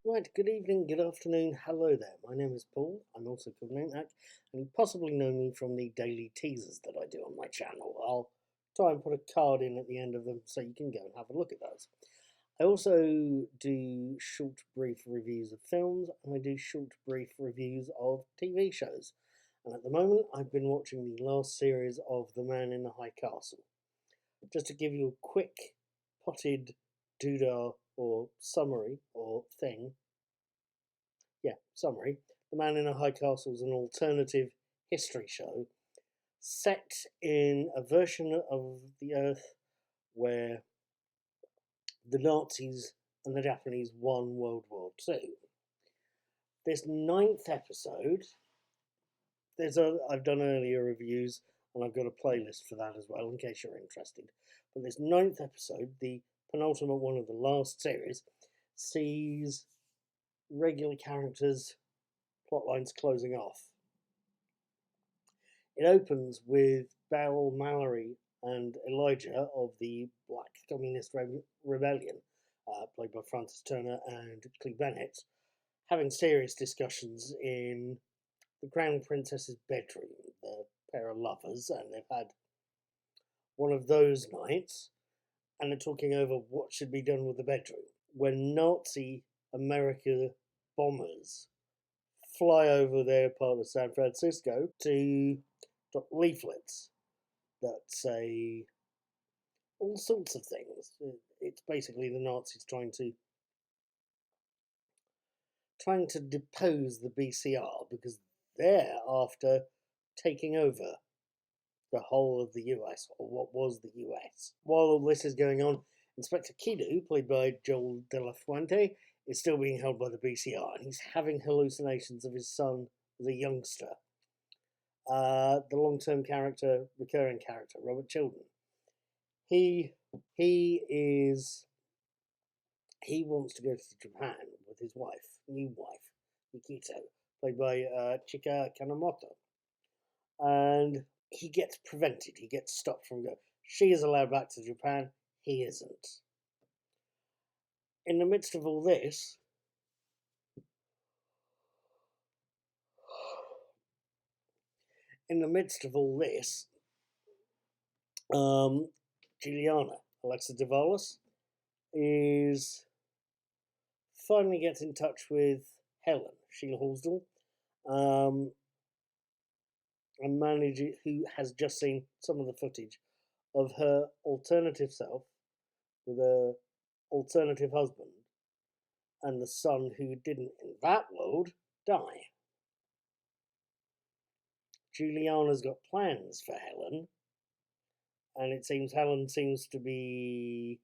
Right, good evening, good afternoon, hello there. My name is Paul. I'm also called Nanak, and you possibly know me from the daily teasers that I do on my channel. I'll try and put a card in at the end of them so you can go and have a look at those. I also do short, brief reviews of films, and I do short, brief reviews of TV shows. And at the moment, I've been watching the last series of The Man in the High Castle. Just to give you a quick potted doodah or summary or thing. Summary. The Man in a High Castle is an alternative history show set in a version of the Earth where the Nazis and the Japanese won World War II. This ninth episode, I've done earlier reviews and I've got a playlist for that as well in case you're interested. But this ninth episode, the penultimate one of the last series, sees regular characters' plotlines closing off. It opens with Belle Mallory and Elijah of the Black Communist Rebellion, played by Frances Turner and Clea Bennett, having serious discussions in the Crown Princess's bedroom. They're a pair of lovers, and they've had one of those nights, and they're talking over what should be done with the bedroom. When Nazi America bombers fly over their part of San Francisco to drop leaflets that say all sorts of things. It's basically the Nazis trying to depose the BCR because they're after taking over the whole of the US, or what was the US. While all this is going on, Inspector Kido, played by Joel De La Fuente, is still being held by the BCR, and he's having hallucinations of his son as a youngster. The long-term recurring character, Robert Chilton. He wants to go to Japan with his new wife, Nikito, played by Chika Kanemoto, and he gets prevented. He gets stopped from going. She is allowed back to Japan. He isn't. In the midst of all this, Juliana, Alexa Davalos, is finally gets in touch with Helen, Sheila Halsdall, and manager who has just seen some of the footage of her alternative self with her alternative husband and the son who didn't in that world die. Juliana's got plans for Helen, and it seems Helen seems to be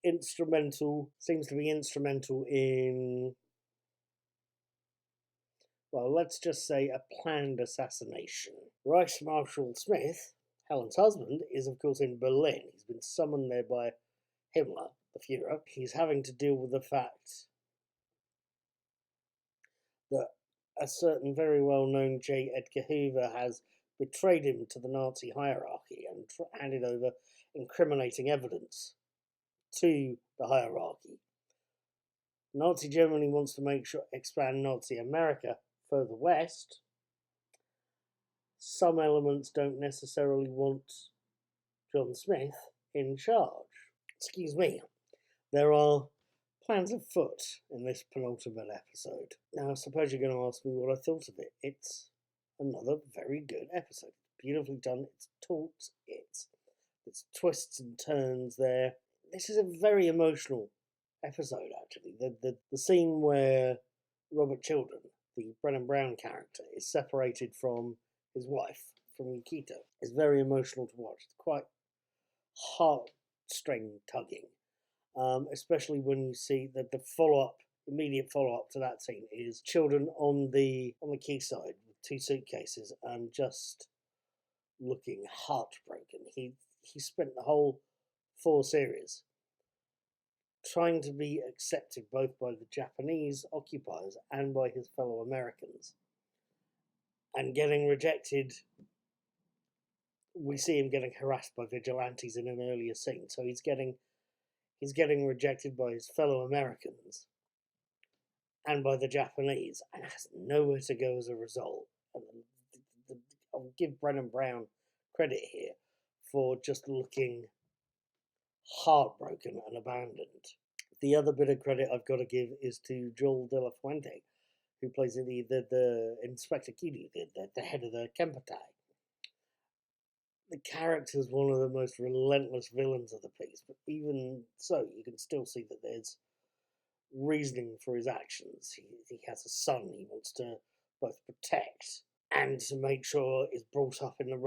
instrumental in, well, let's just say a planned assassination. Rice Marshall Smith, Helen's husband, is of course in Berlin. He's been summoned there by Himmler, the Fuhrer. He's having to deal with the fact that a certain very well-known J. Edgar Hoover has betrayed him to the Nazi hierarchy and handed over incriminating evidence to the hierarchy. Nazi Germany wants to expand Nazi America further west. Some elements don't necessarily want John Smith in charge. Excuse me. There are plans afoot in this penultimate episode. Now, I suppose you're going to ask me what I thought of it. It's another very good episode. Beautifully done. It's taut. It's twists and turns there. This is a very emotional episode, actually. The scene where Robert Chilton, the Brennan Brown character, is separated from his wife, from Yukito, is very emotional to watch. It's quite heartstring tugging, especially when you see that the immediate follow-up to that scene is Chilton on the quayside with two suitcases and just looking heartbroken. He spent the whole 4 series trying to be accepted both by the Japanese occupiers and by his fellow Americans, and getting rejected. We see him getting harassed by vigilantes in an earlier scene, so he's getting he's getting rejected by his fellow Americans and by the Japanese, and has nowhere to go as a result. And I'll give Brennan Brown credit here for just looking heartbroken and abandoned. The other bit of credit I've got to give is to Joel De La Fuente, who plays the Inspector Kido, the head of the Kempeitai. The character is one of the most relentless villains of the piece, but even so, you can still see that there's reasoning for his actions. He has a son he wants to both protect and to make sure is brought up in the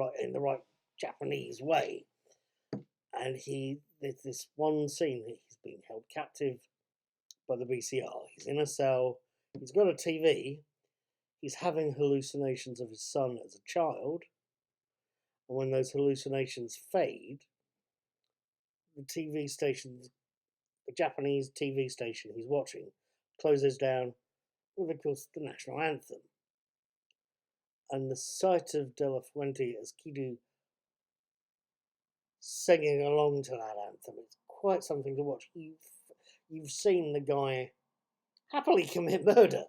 right Japanese way. And there's this one scene that he's being held captive by the BCR. He's in a cell. He's got a TV. He's having hallucinations of his son as a child. And when those hallucinations fade, the TV station, the Japanese TV station he's watching, closes down with, of course, the national anthem. And the sight of De La Fuente as Kido singing along to that anthem is quite something to watch. You've seen the guy happily commit murder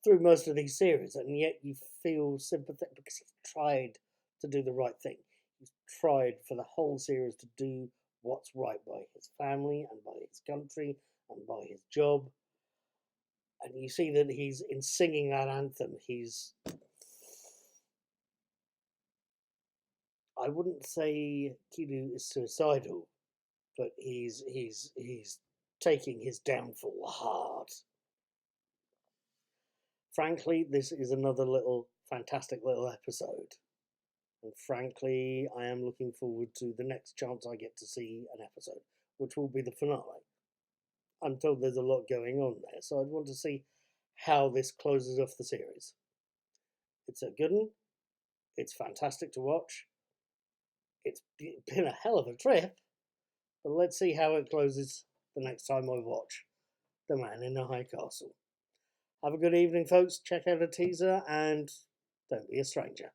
through most of these series, and yet you feel sympathetic because he's tried to do the right thing. He's tried for the whole series to do what's right by his family and by his country and by his job. And you see that he's, in singing that anthem, I wouldn't say Kido is suicidal, but he's taking his downfall hard. Frankly, this is another fantastic little episode. And frankly, I am looking forward to the next chance I get to see an episode, which will be the finale. I'm told there's a lot going on there, so I'd want to see how this closes off the series. It's a good one. It's fantastic to watch. It's been a hell of a trip, but let's see how it closes the next time I watch The Man in the High Castle. Have a good evening, folks. Check out a teaser and don't be a stranger.